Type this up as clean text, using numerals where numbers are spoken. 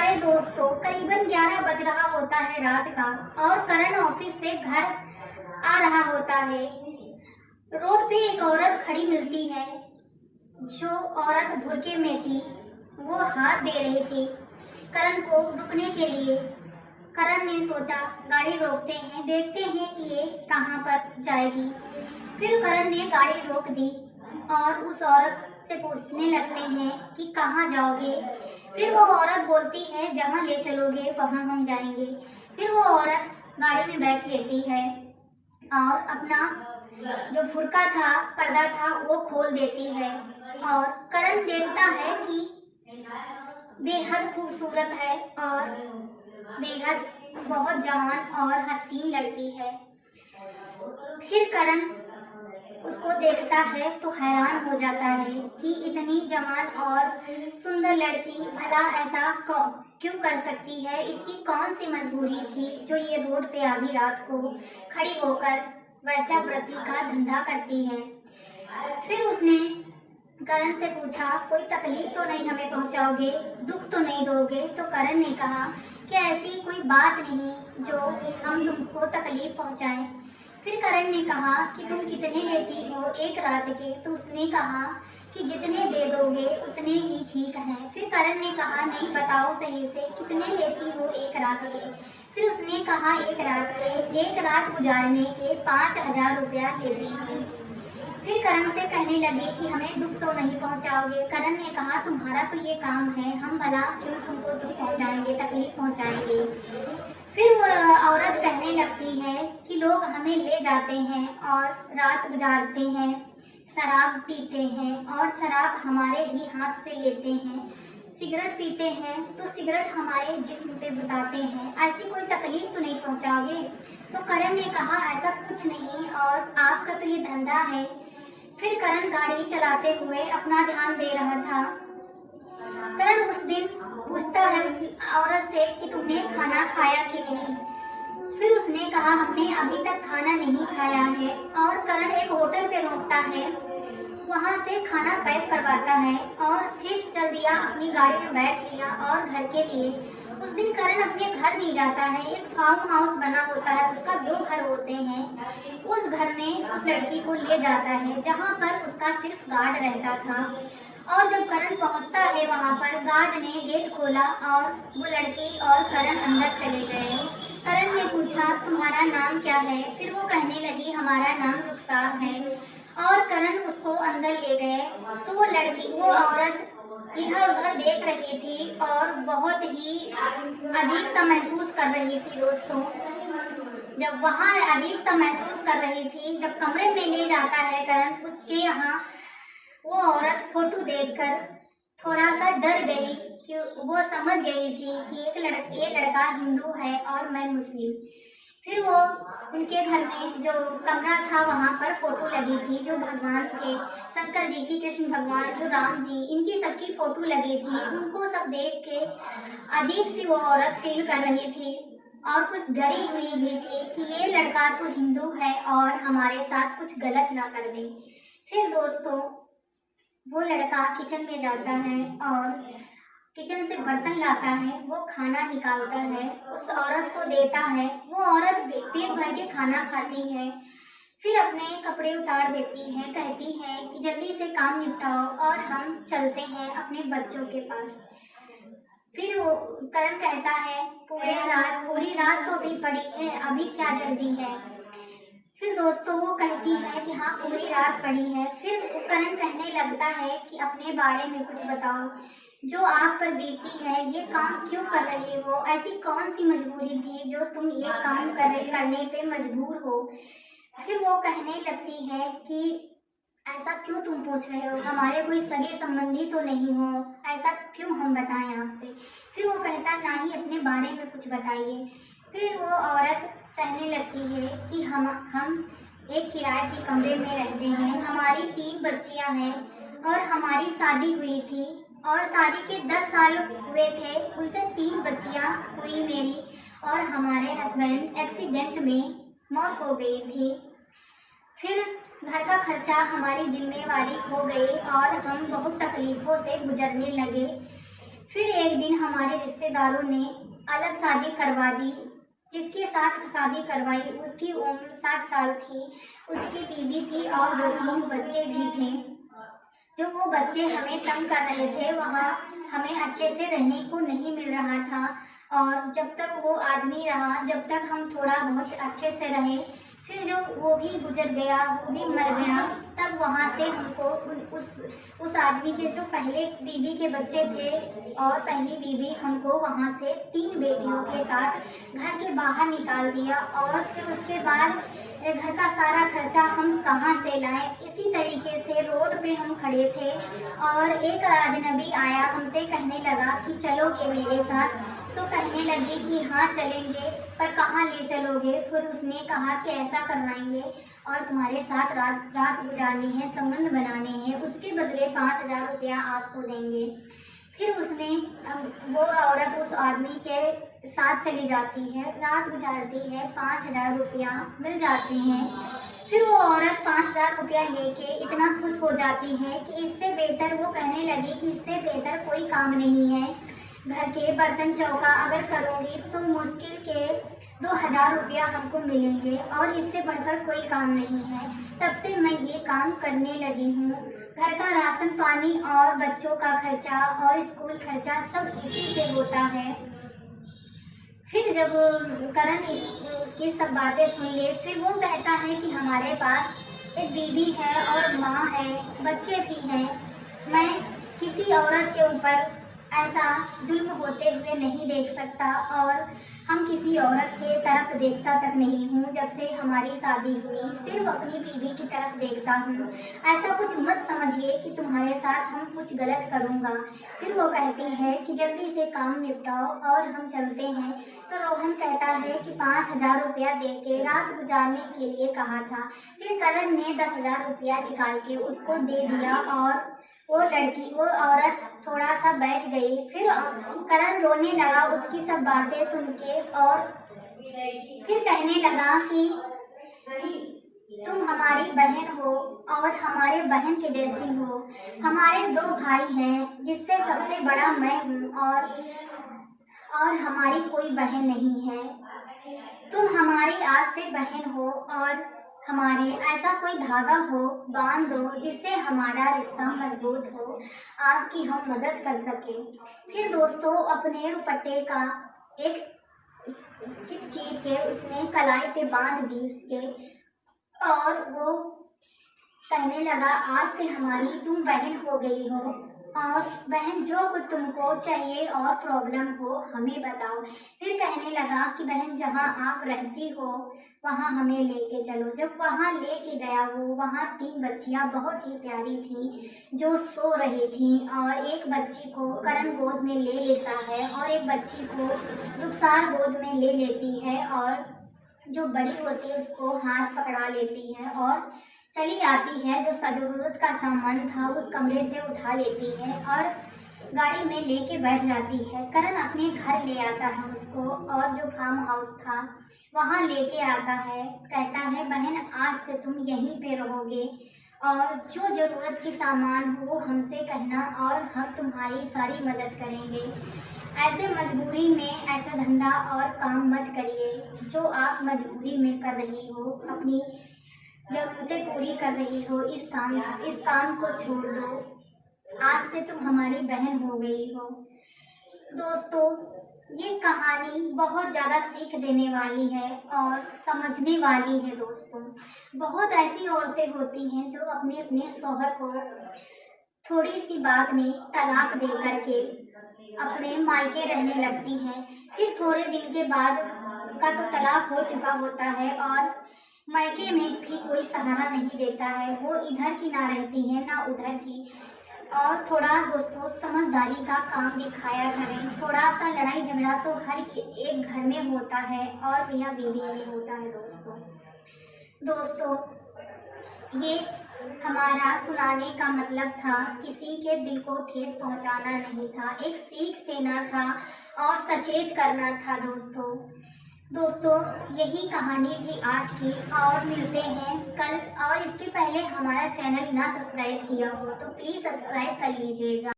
अरे दोस्तों, करीबन 11 बज रहा होता है रात का और करण ऑफिस से घर आ रहा होता है। रोड पे एक औरत खड़ी मिलती है। जो औरत बुर्के में थी वो हाथ दे रही थी करण को रुकने के लिए। करण ने सोचा गाड़ी रोकते हैं, देखते हैं कि ये कहाँ पर जाएगी। फिर करण ने गाड़ी रोक दी और उस औरत से पूछने लगते हैं कि कहाँ जाओगे। फिर वो औरत बोलती है जहाँ ले चलोगे वहाँ हम जाएंगे। फिर वो औरत गाड़ी में बैठ लेती है और अपना जो बुर्का था, पर्दा था, वो खोल देती है और करण देखता है कि बेहद खूबसूरत है और बेहद बहुत जवान और हसीन लड़की है। फिर करण उसको देखता है तो हैरान हो जाता है कि इतनी जवान और सुंदर लड़की भला ऐसा क्यों कर सकती है। इसकी कौन सी मजबूरी थी जो ये रोड पे आधी रात को खड़ी होकर वैश्यावृत्ति का धंधा करती है। फिर उसने करण से पूछा कोई तकलीफ तो नहीं हमें पहुंचाओगे, दुख तो नहीं दोगे। तो करण ने कहा कि ऐसी कोई बात नहीं जो हम तुमको तकलीफ पहुंचाएं। फिर करण ने कहा कि तुम कितने लेती हो एक रात के। तो उसने कहा कि जितने दे दोगे उतने ही ठीक हैं। फिर करण ने कहा नहीं, बताओ सही से कितने लेती हो एक रात के। फिर उसने कहा एक रात गुजारने के 5,000 रुपया लेती हूँ। फिर करण से कहने लगे कि हमें दुख तो नहीं पहुंचाओगे। करण ने कहा तुम्हारा तो ये काम है, हम भला क्यों तुमको दुख पहुंचाएंगे, तकलीफ पहुंचाएंगे। फिर वो औरत कहने लगती है कि लोग हमें ले जाते हैं और रात गुजारते हैं, शराब पीते हैं और शराब हमारे ही हाथ से लेते हैं, सिगरेट पीते हैं तो सिगरेट हमारे जिस्म पे बुताते हैं। ऐसी कोई तकलीफ तो नहीं पहुंचाओगे। तो करण ने कहा ऐसा कुछ नहीं और आपका तो ये धंधा है। फिर करण गाड़ी चलाते हुए अपना ध्यान दे रहा था। करण उस दिन पूछता है उस औरत से कि तुमने खाना खाया कि नहीं। फिर उसने कहा हमने अभी तक खाना नहीं खाया है। और करण एक होटल पे रोकता है, वहाँ से खाना पैक करवाता है और फिर चल दिया, अपनी गाड़ी में बैठ लिया और घर के लिए। उस दिन करण अपने घर नहीं जाता है, एक फार्म हाउस बना होता है, उसका 2 घर होते हैं। उस घर में उस लड़की को ले जाता है जहाँ पर उसका सिर्फ गार्ड रहता था। और जब करण पहुंचता है वहां पर, गार्ड ने गेट खोला और वो लड़की और करण अंदर चले गए। करण ने पूछा तुम्हारा नाम क्या है। फिर वो कहने लगी हमारा नाम रुखसार है। और करण उसको अंदर ले गए तो वो औरत इधर उधर देख रही थी और बहुत ही अजीब सा महसूस कर रही थी। दोस्तों, जब वहाँ अजीब सा महसूस कर रही थी, जब कमरे में ले जाता है करण, उसके यहाँ वो औरत फोटो देखकर थोड़ा सा डर गई कि वो समझ गई थी कि ये लड़का हिंदू है और मैं मुस्लिम। फिर वो उनके घर में जो कमरा था वहाँ पर फोटो लगी थी, जो भगवान थे, शंकर जी की, कृष्ण भगवान, जो राम जी, इनकी सबकी फोटो लगी थी। उनको सब देख के अजीब सी वो औरत फील कर रही थी और कुछ डरी हुई भी थी कि ये लड़का तो हिंदू है और हमारे साथ कुछ गलत ना कर दे। फिर दोस्तों, वो लड़का किचन में जाता है और किचन से बर्तन लाता है, वो खाना निकालता है, उस औरत को देता है। वो औरत पेट भर के खाना खाती है, फिर अपने कपड़े उतार देती है, कहती है कि जल्दी से काम निपटाओ और हम चलते हैं अपने बच्चों के पास। फिर वो करण कहता है पूरी रात तो अभी पड़ी है, अभी क्या जल्दी है। फिर दोस्तों वो कहती है कि हाँ पूरी रात पड़ी है। फिर करण कहने लगता है कि अपने बारे में कुछ बताओ, जो आप पर बीती है, ये काम क्यों कर रहे हो, ऐसी कौन सी मजबूरी थी जो तुम ये काम करने पे मजबूर हो। फिर वो कहने लगती है कि ऐसा क्यों तुम पूछ रहे हो, हमारे कोई सगे संबंधी तो नहीं हो, ऐसा क्यों हम बताएं आपसे। फिर वो कहता ना ही अपने बारे में कुछ बताइए। फिर वो औरत कहने लगती है कि हम एक किराए के कमरे में रहते हैं, हमारी 3 बच्चियां हैं और हमारी शादी हुई थी और शादी के 10 साल हुए थे, उनसे 3 बच्चियां हुई मेरी और हमारे हस्बैंड एक्सीडेंट में मौत हो गई थी। फिर घर का खर्चा हमारी जिम्मेवारी हो गई और हम बहुत तकलीफ़ों से गुजरने लगे। फिर एक दिन हमारे रिश्तेदारों ने अलग शादी करवा दी। जिसके साथ शादी करवाई उसकी उम्र 60 साल थी, उसकी बीवी थी और 2-3 बच्चे भी थे। जो वो बच्चे हमें तंग कर रहे थे, वहाँ हमें अच्छे से रहने को नहीं मिल रहा था। और जब तक वो आदमी रहा, जब तक हम थोड़ा बहुत अच्छे से रहे, फिर जो वो भी गुजर गया, वो भी मर गया, तब वहाँ से हमको उस आदमी के जो पहले बीवी के बच्चे थे और पहली बीवी हमको वहाँ से 3 बेटियों के साथ घर के बाहर निकाल दिया। और फिर उसके बाद घर का सारा खर्चा हम कहाँ से लाएं। इसी तरीके से रोड पे हम खड़े थे और एक अजनबी आया, हमसे कहने लगा कि चलोगे मेरे साथ। तो कहने लगी कि हाँ चलेंगे, पर कहाँ ले चलोगे। फिर उसने कहा कि ऐसा करवाएंगे और तुम्हारे साथ रात गुजारनी है, संबंध बनाने हैं, उसके बदले 5000 रुपया आपको देंगे। फिर उसने वो औरत उस आदमी के साथ चली जाती है, रात गुजारती है, 5000 रुपया मिल जाते हैं। फिर वो औरत 5000 रुपया लेके इतना खुश हो जाती है कि इससे बेहतर, वो कहने लगी कि इससे बेहतर कोई काम नहीं है। घर के बर्तन चौका अगर करूँगी तो मुश्किल के 2000 रुपया हमको मिलेंगे और इससे बढ़कर कोई काम नहीं है। तब से मैं ये काम करने लगी हूँ। घर का राशन पानी और बच्चों का खर्चा और स्कूल खर्चा सब इसी से होता है। फिर जब करण उसकी सब बातें सुन ले, फिर वो कहता है कि हमारे पास एक बीवी है और माँ है, बच्चे भी हैं। मैं किसी औरत के ऊपर ऐसा जुल्म होते हुए नहीं देख सकता और हम किसी औरत के तरफ देखता तक नहीं हूँ। जब से हमारी शादी हुई सिर्फ अपनी बीवी की तरफ देखता हूँ। ऐसा कुछ मत समझिए कि तुम्हारे साथ हम कुछ गलत करूँगा। फिर वो कहती है कि जल्दी से काम निपटाओ और हम चलते हैं। तो रोहन कहता है कि 5000 रुपया दे के रात गुजारने के लिए कहा था। फिर करण ने 10,000 रुपया निकाल के उसको दे दिया और वो औरत थोड़ा सा बैठ गई। फिर करण रोने लगा उसकी सब बातें सुन के और फिर कहने लगा कि तुम हमारी बहन हो और हमारे बहन के जैसी हो। हमारे 2 भाई हैं जिससे सबसे बड़ा मैं हूँ और हमारी कोई बहन नहीं है। तुम हमारी आज से बहन हो और हमारे ऐसा कोई धागा हो, बांध दो जिससे हमारा रिश्ता मजबूत हो, आपकी हम मदद कर सके। फिर दोस्तों अपने रुपट्टे का एक चिट चीर के उसने कलाई पे बांध दी उसके और वो कहने लगा आज से हमारी तुम बहन हो गई हो और बहन जो कुछ तुमको चाहिए और प्रॉब्लम हो हमें बताओ। फिर कहने लगा कि बहन जहाँ आप रहती हो वहाँ हमें लेके चलो। जब वहाँ लेके गया वो, वहाँ 3 बच्चियाँ बहुत ही प्यारी थी जो सो रही थी और एक बच्ची को करण गोद में ले लेता है और एक बच्ची को रुखसार गोद में ले लेती है और जो बड़ी होती है उसको हाथ पकड़ा लेती है और चली आती है। जो ज़रूरत का सामान था उस कमरे से उठा लेती है और गाड़ी में लेके बैठ जाती है। करण अपने घर ले आता है उसको और जो फार्म हाउस था वहाँ लेके आता है। कहता है बहन आज से तुम यहीं पे रहोगे और जो ज़रूरत की सामान हो हमसे कहना और हम तुम्हारी सारी मदद करेंगे। ऐसे मजबूरी में ऐसा धंधा और काम मत करिए। जो आप मजबूरी में कर रही हो, अपनी ज़रूरतें पूरी कर रही हो, इस काम को छोड़ दो। आज से तुम हमारी बहन हो गई हो। दोस्तों ये कहानी बहुत ज़्यादा सीख देने वाली है और समझने वाली है। दोस्तों बहुत ऐसी औरतें होती हैं जो अपने अपने शौहर को थोड़ी सी बात में तलाक दे करके अपने मायके रहने लगती हैं। फिर थोड़े दिन के बाद का तो तलाक हो चुका होता है और मायके में भी कोई सहारा नहीं देता है। वो इधर की ना रहती है ना उधर की। और थोड़ा दोस्तों समझदारी का काम दिखाया करें। थोड़ा सा लड़ाई झगड़ा तो हर एक घर में होता है और मियाँ बीवी में होता है। दोस्तों ये हमारा सुनाने का मतलब था, किसी के दिल को ठेस पहुंचाना नहीं था, एक सीख देना था और सचेत करना था। दोस्तों यही कहानी थी आज की और मिलते हैं कल। और इसके पहले हमारा चैनल ना सब्सक्राइब किया हो तो प्लीज़ सब्सक्राइब कर लीजिएगा।